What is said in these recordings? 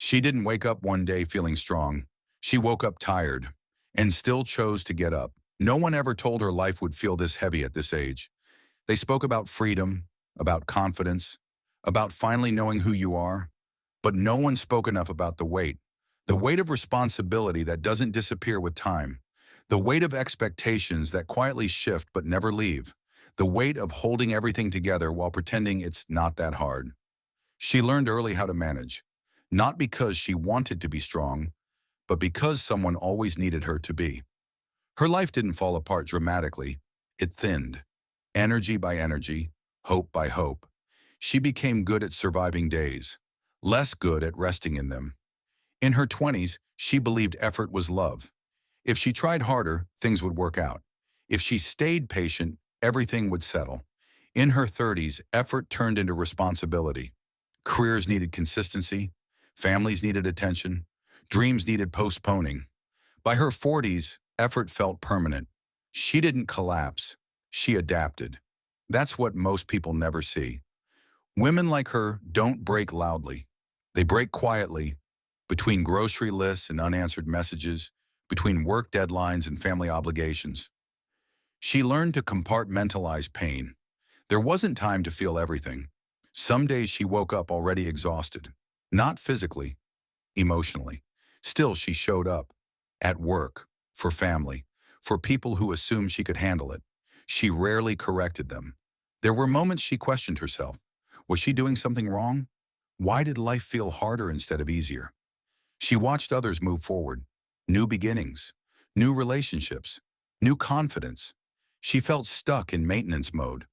She didn't wake up one day feeling strong. She woke up tired and still chose to get up. No one ever told her life would feel this heavy at this age. They spoke about freedom, about confidence, about finally knowing who you are, but no one spoke enough about the weight of responsibility that doesn't disappear with time, the weight of expectations that quietly shift but never leave, the weight of holding everything together while pretending it's not that hard. She learned early how to manage, not because she wanted to be strong, but because someone always needed her to be. Her life didn't fall apart dramatically. It thinned, energy by energy, hope by hope. She became good at surviving days, less good at resting in them. In her 20s, she believed effort was love. If she tried harder, things would work out. If she stayed patient, everything would settle. In her 30s, effort turned into responsibility. Careers needed consistency, families needed attention, dreams needed postponing. By her 40s, effort felt permanent. She didn't collapse, she adapted. That's what most people never see. Women like her don't break loudly. They break quietly, between grocery lists and unanswered messages, between work deadlines and family obligations. She learned to compartmentalize pain. There wasn't time to feel everything. Some days she woke up already exhausted, not physically, emotionally. Still, she showed up, at work, for family, for people who assumed she could handle it. She rarely corrected them. There were moments she questioned herself. Was she doing something wrong? Why did life feel harder instead of easier? She watched others move forward, new beginnings, new relationships, new confidence. She felt stuck in maintenance mode,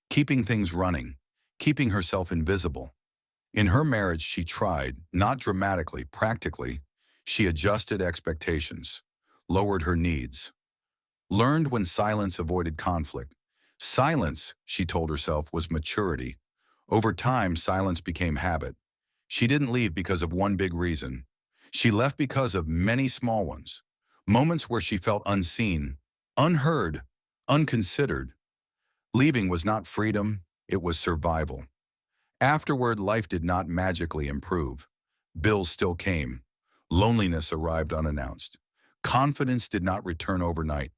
keeping things running, keeping herself invisible. In her marriage, she tried, not dramatically, practically. She adjusted expectations, lowered her needs, learned when silence avoided conflict. Silence, she told herself, was maturity. Over time, silence became habit. She didn't leave because of one big reason. She left because of many small ones. Moments where she felt unseen, unheard, unconsidered. Leaving was not freedom, it was survival. Afterward, life did not magically improve. Bills still came. Loneliness arrived unannounced. Confidence did not return overnight,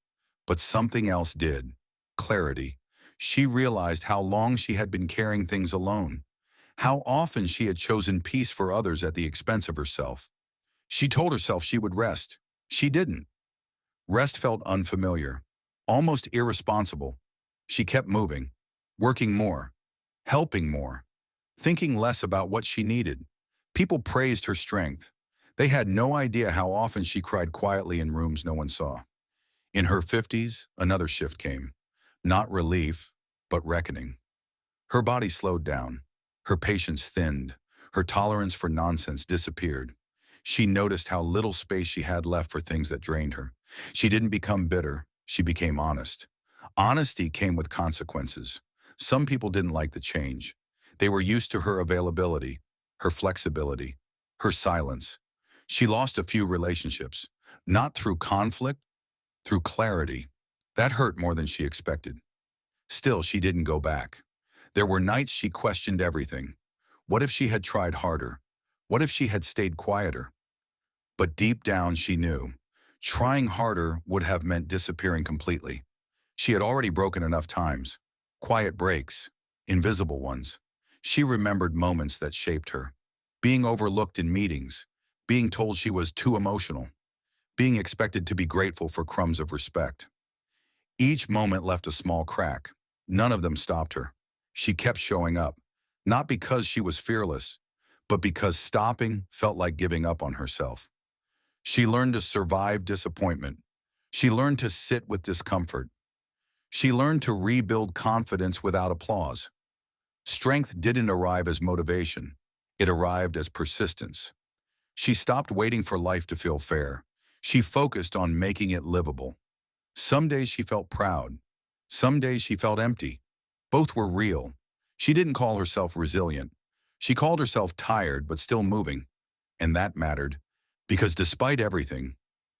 but something else did. Clarity. She realized how long she had been carrying things alone, how often she had chosen peace for others at the expense of herself. She told herself she would rest. She didn't. Rest felt unfamiliar, almost irresponsible. She kept moving, working more, helping more, thinking less about what she needed. People praised her strength. They had no idea how often she cried quietly in rooms no one saw. In her 50s, another shift came. Not relief, but reckoning. Her body slowed down. Her patience thinned. Her tolerance for nonsense disappeared. She noticed how little space she had left for things that drained her. She didn't become bitter. She became honest. Honesty came with consequences. Some people didn't like the change. They were used to her availability, her flexibility, her silence. She lost a few relationships, not through conflict, through clarity. That hurt more than she expected. Still, she didn't go back. There were nights she questioned everything. What if she had tried harder? What if she had stayed quieter? But deep down she knew. Trying harder would have meant disappearing completely. She had already broken enough times. Quiet breaks, invisible ones. She remembered moments that shaped her. Being overlooked in meetings, being told she was too emotional, being expected to be grateful for crumbs of respect. Each moment left a small crack. None of them stopped her. She kept showing up, not because she was fearless, but because stopping felt like giving up on herself. She learned to survive disappointment. She learned to sit with discomfort. She learned to rebuild confidence without applause. Strength didn't arrive as motivation. It arrived as persistence. She stopped waiting for life to feel fair. She focused on making it livable. Some days she felt proud. Some days she felt empty. Both were real. She didn't call herself resilient. She called herself tired but still moving. And that mattered, because despite everything,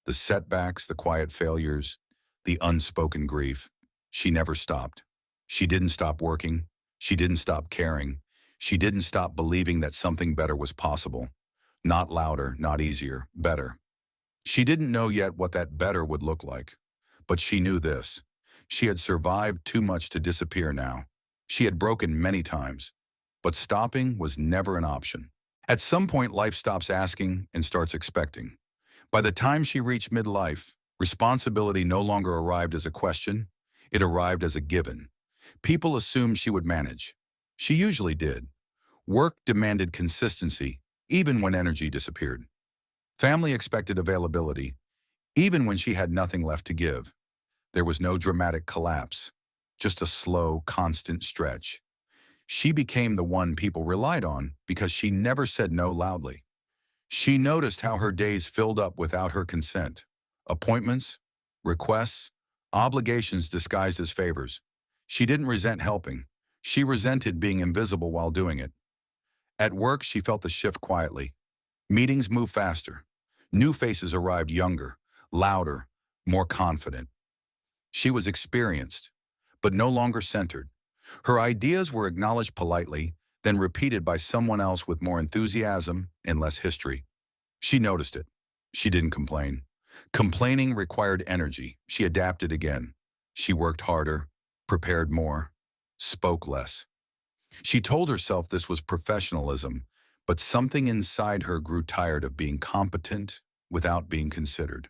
the setbacks, the quiet failures, the unspoken grief, she never stopped. She didn't stop working. She didn't stop caring. She didn't stop believing that something better was possible. Not louder, not easier, better. She didn't know yet what that better would look like. But she knew this. She had survived too much to disappear now. She had broken many times. But stopping was never an option. At some point, life stops asking and starts expecting. By the time she reached midlife, responsibility no longer arrived as a question. It arrived as a given. People assumed she would manage. She usually did. Work demanded consistency, even when energy disappeared. Family expected availability, even when she had nothing left to give. There was no dramatic collapse, just a slow, constant stretch. She became the one people relied on because she never said no loudly. She noticed how her days filled up without her consent. Appointments, requests, obligations disguised as favors. She didn't resent helping. She resented being invisible while doing it. At work, she felt the shift quietly. Meetings moved faster. New faces arrived younger, louder, more confident. She was experienced, but no longer centered. Her ideas were acknowledged politely, then repeated by someone else with more enthusiasm and less history. She noticed it. She didn't complain. Complaining required energy. She adapted again. She worked harder, prepared more, spoke less. She told herself this was professionalism, but something inside her grew tired of being competent without being considered.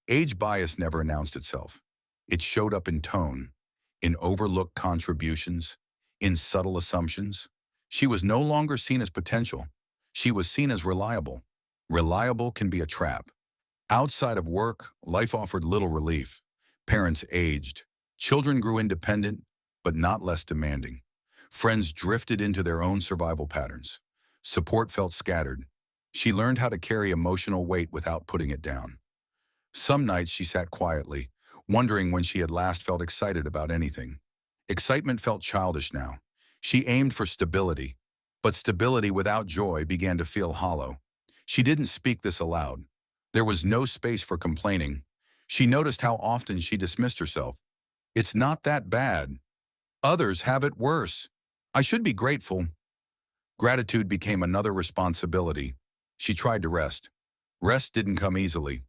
Age bias never announced itself. It showed up in tone, in overlooked contributions, in subtle assumptions. She was no longer seen as potential. She was seen as reliable. Reliable can be a trap. Outside of work, life offered little relief. Parents aged. Children grew independent, but not less demanding. Friends drifted into their own survival patterns. Support felt scattered. She learned how to carry emotional weight without putting it down. Some nights she sat quietly, wondering when she had last felt excited about anything. Excitement felt childish now. She aimed for stability, but stability without joy began to feel hollow. She didn't speak this aloud. There was no space for complaining. She noticed how often she dismissed herself. It's not that bad. Others have it worse. I should be grateful. Gratitude became another responsibility. She tried to rest. Rest didn't come easily.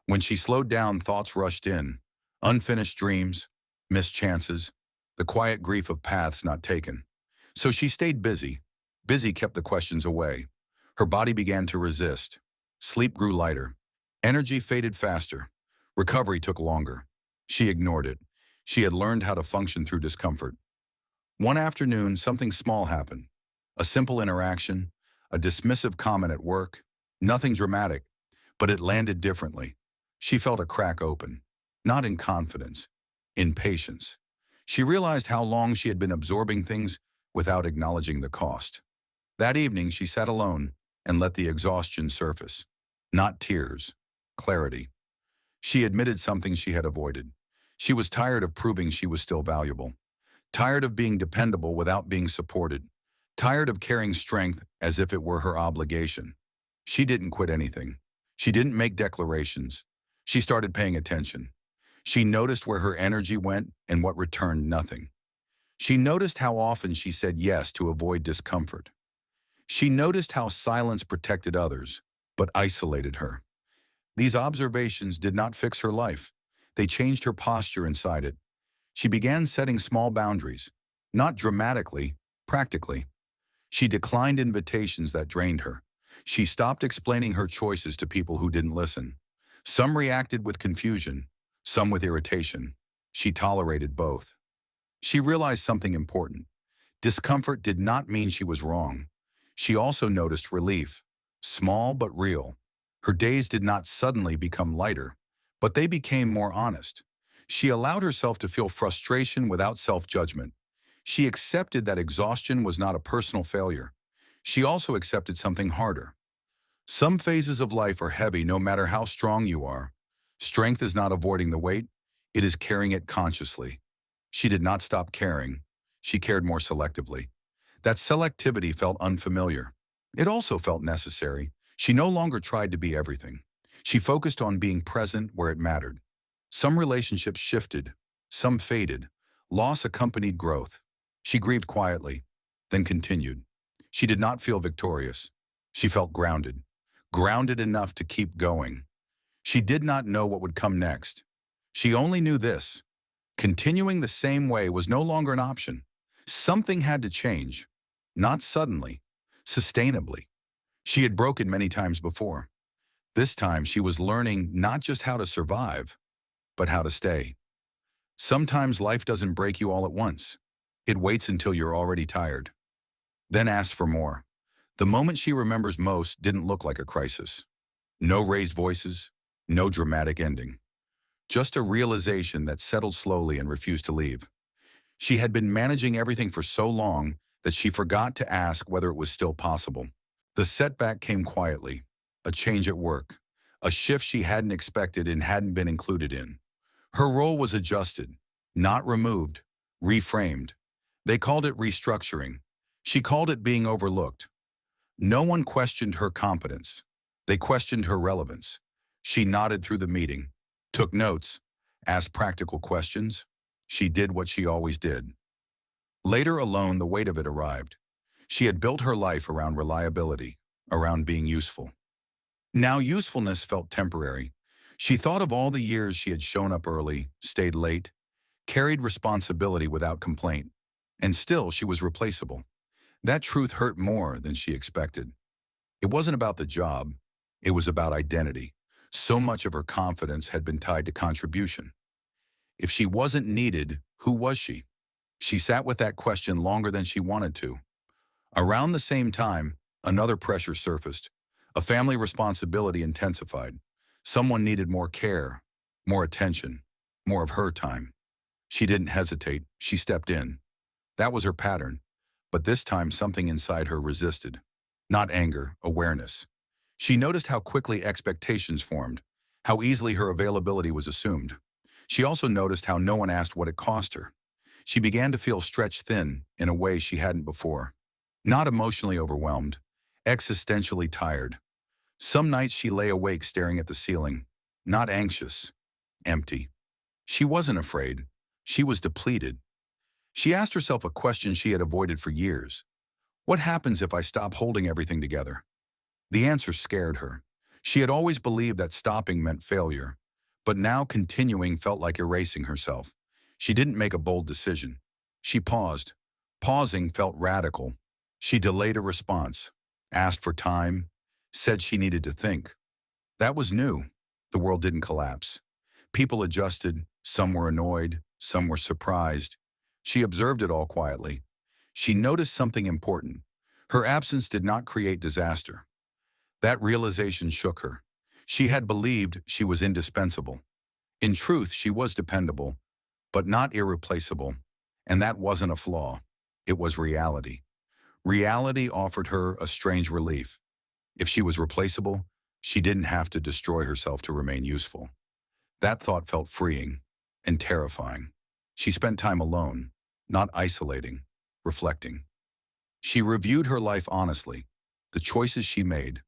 When she slowed down, thoughts rushed in. Unfinished dreams, missed chances, the quiet grief of paths not taken. So she stayed busy. Busy kept the questions away. Her body began to resist. Sleep grew lighter. Energy faded faster. Recovery took longer. She ignored it. She had learned how to function through discomfort. One afternoon, something small happened. A simple interaction, a dismissive comment at work. Nothing dramatic, but it landed differently. She felt a crack open. Not in confidence, in patience. She realized how long she had been absorbing things without acknowledging the cost. That evening, she sat alone and let the exhaustion surface. Not tears, clarity. She admitted something she had avoided. She was tired of proving she was still valuable. Tired of being dependable without being supported. Tired of carrying strength as if it were her obligation. She didn't quit anything. She didn't make declarations. She started paying attention. She noticed where her energy went and what returned nothing. She noticed how often she said yes to avoid discomfort. She noticed how silence protected others, but isolated her. These observations did not fix her life. They changed her posture inside it. She began setting small boundaries, not dramatically, practically. She declined invitations that drained her. She stopped explaining her choices to people who didn't listen. Some reacted with confusion, some with irritation. She tolerated both. She realized something important. Discomfort did not mean she was wrong. She also noticed relief, small but real. Her days did not suddenly become lighter, but they became more honest. She allowed herself to feel frustration without self-judgment. She accepted that exhaustion was not a personal failure. She also accepted something harder. Some phases of life are heavy no matter how strong you are. Strength is not avoiding the weight, it is carrying it consciously. She did not stop caring. She cared more selectively. That selectivity felt unfamiliar. It also felt necessary. She no longer tried to be everything. She focused on being present where it mattered. Some relationships shifted, some faded. Loss accompanied growth. She grieved quietly, then continued. She did not feel victorious. She felt grounded. grounded enough to keep going. She did not know what would come next. She only knew this: continuing the same way was no longer an option. Something had to change. Not suddenly, sustainably. She had broken many times before. This time she was learning not just how to survive, but how to stay. Sometimes life doesn't break you all at once. It waits until you're already tired. Then asks for more. The moment she remembers most didn't look like a crisis. No raised voices, no dramatic ending. Just a realization that settled slowly and refused to leave. She had been managing everything for so long that she forgot to ask whether it was still possible. The setback came quietly. A change at work. A shift she hadn't expected and hadn't been included in. Her role was adjusted, not removed, reframed. They called it restructuring. She called it being overlooked. No one questioned her competence. They questioned her relevance. She nodded through the meeting, took notes, asked practical questions. She did what she always did. Later alone, the weight of it arrived. She had built her life around reliability, around being useful. Now usefulness felt temporary. She thought of all the years she had shown up early, stayed late, carried responsibility without complaint, and still she was replaceable. That truth hurt more than she expected. It wasn't about the job. It was about identity. So much of her confidence had been tied to contribution. If she wasn't needed, who was she? She sat with that question longer than she wanted to. Around the same time, another pressure surfaced. A family responsibility intensified. Someone needed more care, more attention, more of her time. She didn't hesitate. She stepped in. That was her pattern. But this time something inside her resisted. Not anger, awareness. She noticed how quickly expectations formed, how easily her availability was assumed. She also noticed how no one asked what it cost her. She began to feel stretched thin in a way she hadn't before. Not emotionally overwhelmed, existentially tired. Some nights she lay awake staring at the ceiling, not anxious, empty. She wasn't afraid. She was depleted. She asked herself a question she had avoided for years. What happens if I stop holding everything together? The answer scared her. She had always believed that stopping meant failure, but now continuing felt like erasing herself. She didn't make a bold decision. She paused. Pausing felt radical. She delayed a response, asked for time, said she needed to think. That was new. The world didn't collapse. People adjusted. Some were annoyed. Some were surprised. She observed it all quietly. She noticed something important. Her absence did not create disaster. That realization shook her. She had believed she was indispensable. In truth, she was dependable, but not irreplaceable. And that wasn't a flaw. It was reality. Reality offered her a strange relief. If she was replaceable, she didn't have to destroy herself to remain useful. That thought felt freeing and terrifying. She spent time alone, not isolating, reflecting. She reviewed her life honestly, the choices she made,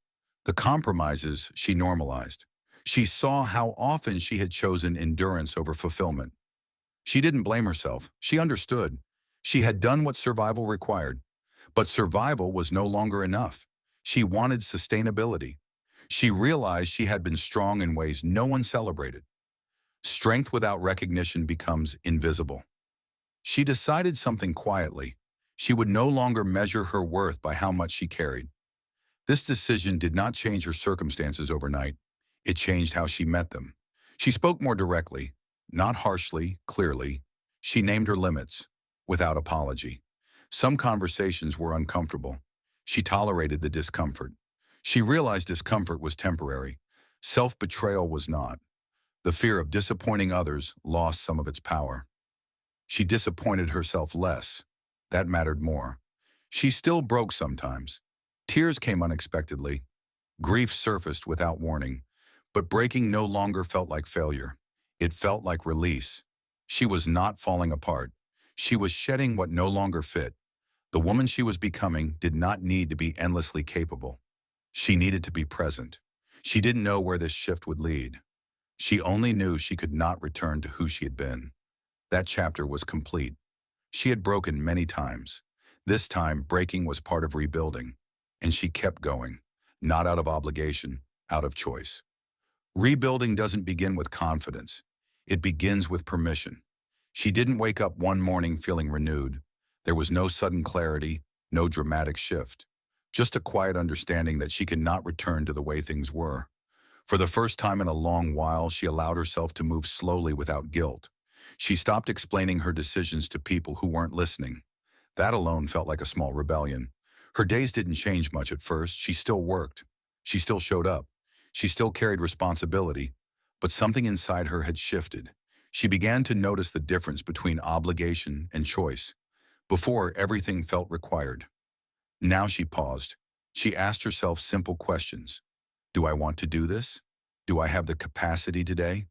the compromises she normalized. She saw how often she had chosen endurance over fulfillment. She didn't blame herself. She understood. She had done what survival required. But survival was no longer enough. She wanted sustainability. She realized she had been strong in ways no one celebrated. Strength without recognition becomes invisible. She decided something quietly. She would no longer measure her worth by how much she carried. This decision did not change her circumstances overnight. It changed how she met them. She spoke more directly, not harshly, clearly. She named her limits, without apology. Some conversations were uncomfortable. She tolerated the discomfort. She realized discomfort was temporary. Self-betrayal was not. The fear of disappointing others lost some of its power. She disappointed herself less. That mattered more. She still broke sometimes. Tears came unexpectedly. Grief surfaced without warning. But breaking no longer felt like failure. It felt like release. She was not falling apart. She was shedding what no longer fit. The woman she was becoming did not need to be endlessly capable. She needed to be present. She didn't know where this shift would lead. She only knew she could not return to who she had been. That chapter was complete. She had broken many times. This time, breaking was part of rebuilding. And she kept going. not out of obligation, out of choice. Rebuilding doesn't begin with confidence. It begins with permission. She didn't wake up one morning feeling renewed. There was no sudden clarity, no dramatic shift. Just a quiet understanding that she could not return to the way things were. For the first time in a long while, she allowed herself to move slowly without guilt. She stopped explaining her decisions to people who weren't listening. That alone felt like a small rebellion. Her days didn't change much at first. She still worked. She still showed up. She still carried responsibility. But something inside her had shifted. She began to notice the difference between obligation and choice. Before, everything felt required. Now she paused. She asked herself simple questions. Do I want to do this? Do I have the capacity today?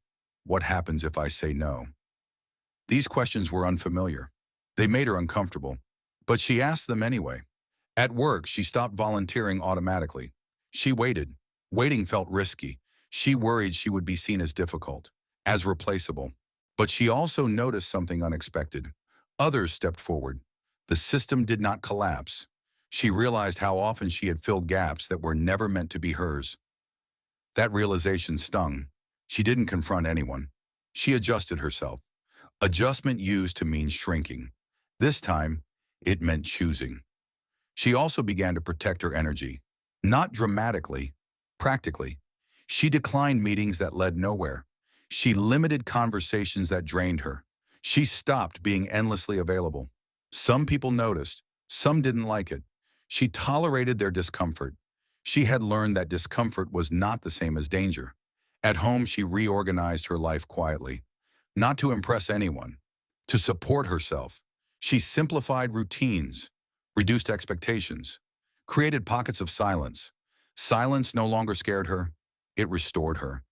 What happens if I say no? These questions were unfamiliar. They made her uncomfortable. But she asked them anyway. At work, she stopped volunteering automatically. She waited. Waiting felt risky. She worried she would be seen as difficult, as replaceable. But she also noticed something unexpected. Others stepped forward. The system did not collapse. She realized how often she had filled gaps that were never meant to be hers. That realization stung. She didn't confront anyone. She adjusted herself. Adjustment used to mean shrinking. This time, it meant choosing. She also began to protect her energy. Not dramatically, practically. She declined meetings that led nowhere. She limited conversations that drained her. She stopped being endlessly available. Some people noticed. Some didn't like it. She tolerated their discomfort. She had learned that discomfort was not the same as danger. At home, she reorganized her life quietly. Not to impress anyone. To support herself. She simplified routines, reduced expectations, created pockets of silence. Silence no longer scared her. It restored her.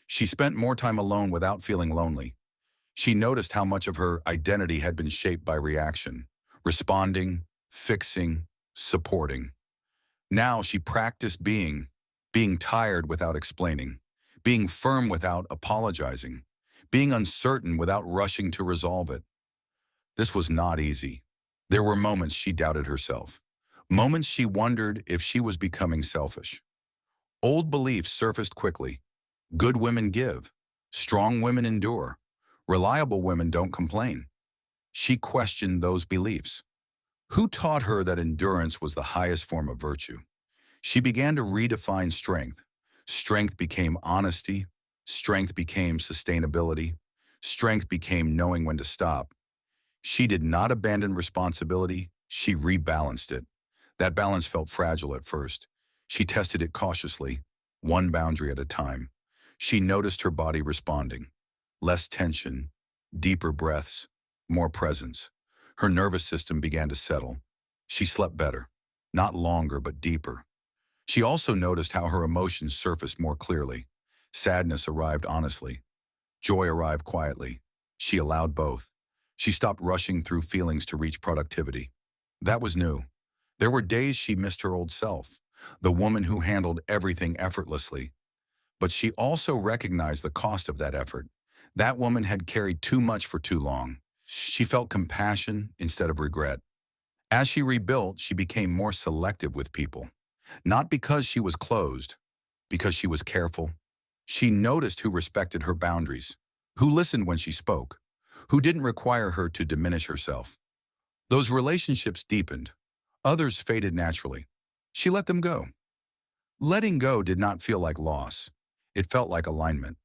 She spent more time alone without feeling lonely. She noticed how much of her identity had been shaped by reaction, responding, fixing, supporting. Now she practiced being tired without explaining, being firm without apologizing, being uncertain without rushing to resolve it. This was not easy. There were moments she doubted herself, moments she wondered if she was becoming selfish. Old beliefs surfaced quickly. Good women give. Strong women endure. Reliable women don't complain. She questioned those beliefs. Who taught her that endurance was the highest form of virtue? She began to redefine strength. Strength became honesty. Strength became sustainability. Strength became knowing when to stop. She did not abandon responsibility. She rebalanced it. That balance felt fragile at first. She tested it cautiously, one boundary at a time. She noticed her body responding. Less tension, deeper breaths, more presence. Her nervous system began to settle. She slept better, not longer but deeper. She also noticed how her emotions surfaced more clearly. Sadness arrived honestly. Joy arrived quietly. She allowed both. She stopped rushing through feelings to reach productivity. That was new. There were days she missed her old self, the woman who handled everything effortlessly. But she also recognized the cost of that effort. That woman had carried too much for too long. She felt compassion instead of regret. As she rebuilt, she became more selective with people. Not because she was closed, because she was careful. She noticed who respected her boundaries, who listened when she spoke, who didn't require her to diminish herself. Those relationships deepened. Others faded naturally. She let them go. Letting go did not feel like loss. It felt like alignment.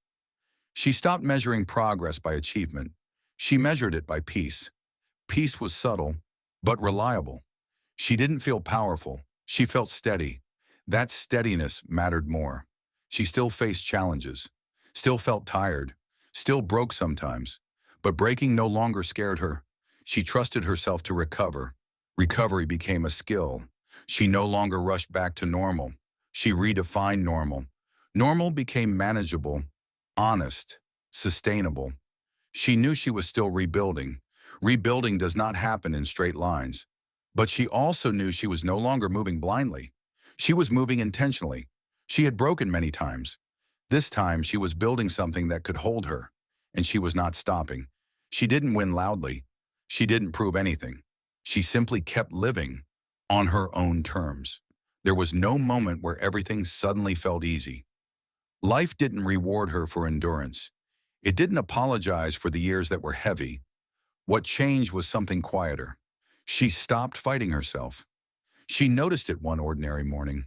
She stopped measuring progress by achievement. She measured it by peace. Peace was subtle, but reliable. She didn't feel powerful. She felt steady. That steadiness mattered more. She still faced challenges, still felt tired, still broke sometimes. But breaking no longer scared her. She trusted herself to recover. Recovery became a skill. She no longer rushed back to normal. She redefined normal. Normal became manageable, honest, sustainable. She knew she was still rebuilding. Rebuilding does not happen in straight lines. But she also knew she was no longer moving blindly. She was moving intentionally. She had broken many times. This time she was building something that could hold her, and she was not stopping. She didn't win loudly. She didn't prove anything. She simply kept living on her own terms. There was no moment where everything suddenly felt easy. Life didn't reward her for endurance. It didn't apologize for the years that were heavy. What changed was something quieter. She stopped fighting herself. She noticed it one ordinary morning,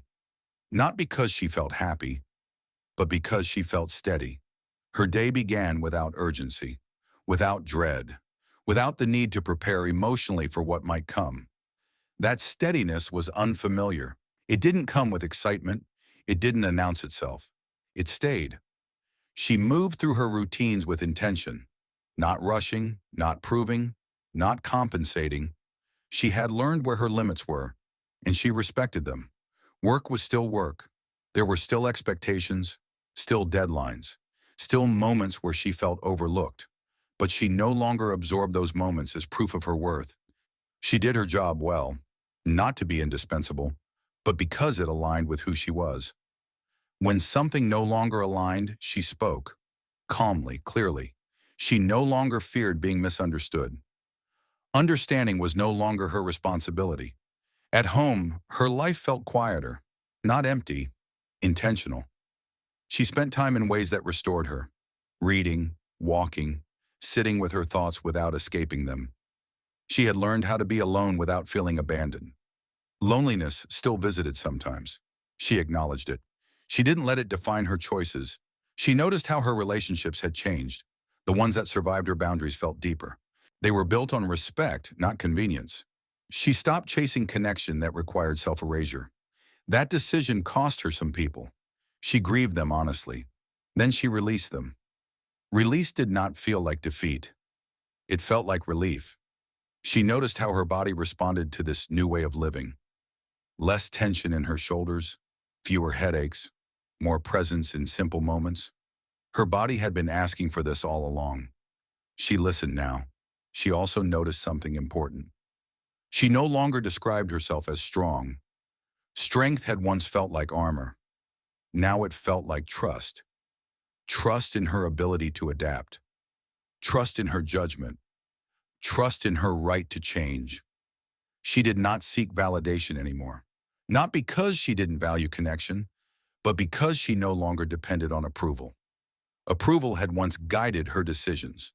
not because she felt happy, but because she felt steady. Her day began without urgency, without dread, without the need to prepare emotionally for what might come. That steadiness was unfamiliar. It didn't come with excitement. It didn't announce itself. It stayed. She moved through her routines with intention, not rushing, not proving, not compensating. She had learned where her limits were, and she respected them. Work was still work. There were still expectations, still deadlines, still moments where she felt overlooked. But she no longer absorbed those moments as proof of her worth. She did her job well, not to be indispensable, but because it aligned with who she was. When something no longer aligned, she spoke, calmly, clearly. She no longer feared being misunderstood. Understanding was no longer her responsibility. At home, her life felt quieter, not empty, intentional. She spent time in ways that restored her, reading, walking, sitting with her thoughts without escaping them. She had learned how to be alone without feeling abandoned. Loneliness still visited sometimes. She acknowledged it. She didn't let it define her choices. She noticed how her relationships had changed. The ones that survived her boundaries felt deeper. They were built on respect, not convenience. She stopped chasing connection that required self-erasure. That decision cost her some people. She grieved them honestly. Then she released them. Release did not feel like defeat. It felt like relief. She noticed how her body responded to this new way of living. Less tension in her shoulders, fewer headaches, more presence in simple moments. Her body had been asking for this all along. She listened now. She also noticed something important. She no longer described herself as strong. Strength had once felt like armor. Now it felt like trust. Trust in her ability to adapt. Trust in her judgment. Trust in her right to change. She did not seek validation anymore. Not because she didn't value connection, but because she no longer depended on approval. Approval had once guided her decisions.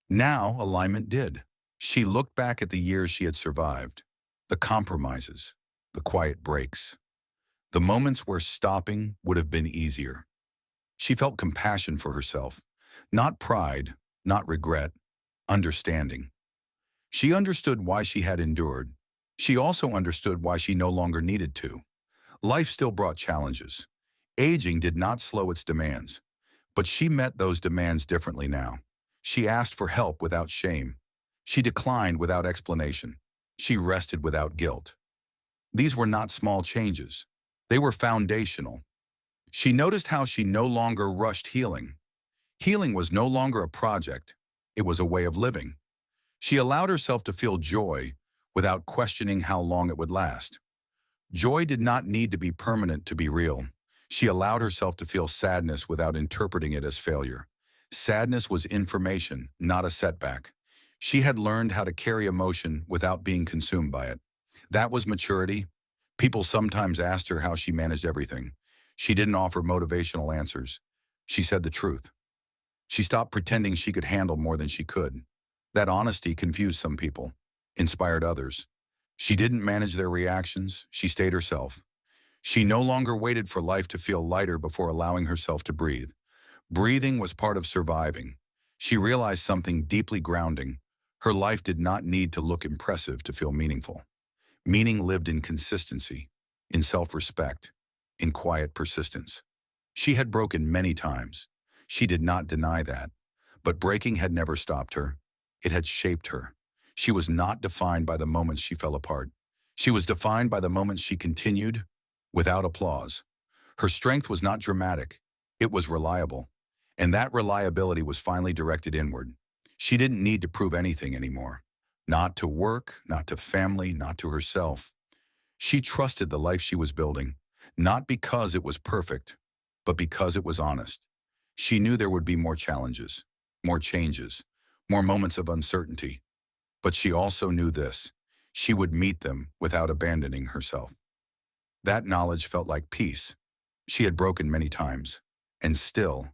Now alignment did. She looked back at the years she had survived, the compromises, the quiet breaks, the moments where stopping would have been easier. She felt compassion for herself, not pride, not regret, understanding. She understood why she had endured. She also understood why she no longer needed to. Life still brought challenges. Aging did not slow its demands, but she met those demands differently now. She asked for help without shame. She declined without explanation. She rested without guilt. These were not small changes. They were foundational. She noticed how she no longer rushed healing. Healing was no longer a project. It was a way of living. She allowed herself to feel joy without questioning how long it would last. Joy did not need to be permanent to be real. She allowed herself to feel sadness without interpreting it as failure. Sadness was information, not a setback. She had learned how to carry emotion without being consumed by it. That was maturity. People sometimes asked her how she managed everything. She didn't offer motivational answers. She said the truth. She stopped pretending she could handle more than she could. That honesty confused some people, inspired others. She didn't manage their reactions. She stayed herself. She no longer waited for life to feel lighter before allowing herself to breathe. Breathing was part of surviving. She realized something deeply grounding. Her life did not need to look impressive to feel meaningful. Meaning lived in consistency, in self-respect, in quiet persistence. She had broken many times. She did not deny that. But breaking had never stopped her. It had shaped her. She was not defined by the moments she fell apart. She was defined by the moments she continued, without applause. Her strength was not dramatic. It was reliable. And that reliability was finally directed inward. She didn't need to prove anything anymore. Not to work, not to family, not to herself. She trusted the life she was building, not because it was perfect, but because it was honest. She knew there would be more challenges, more changes, more moments of uncertainty. But she also knew this: she would meet them without abandoning herself. That knowledge felt like peace. She had broken many times, and still,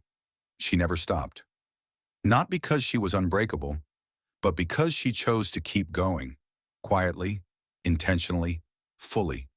she never stopped. Not because she was unbreakable, but because she chose to keep going, quietly, intentionally, fully.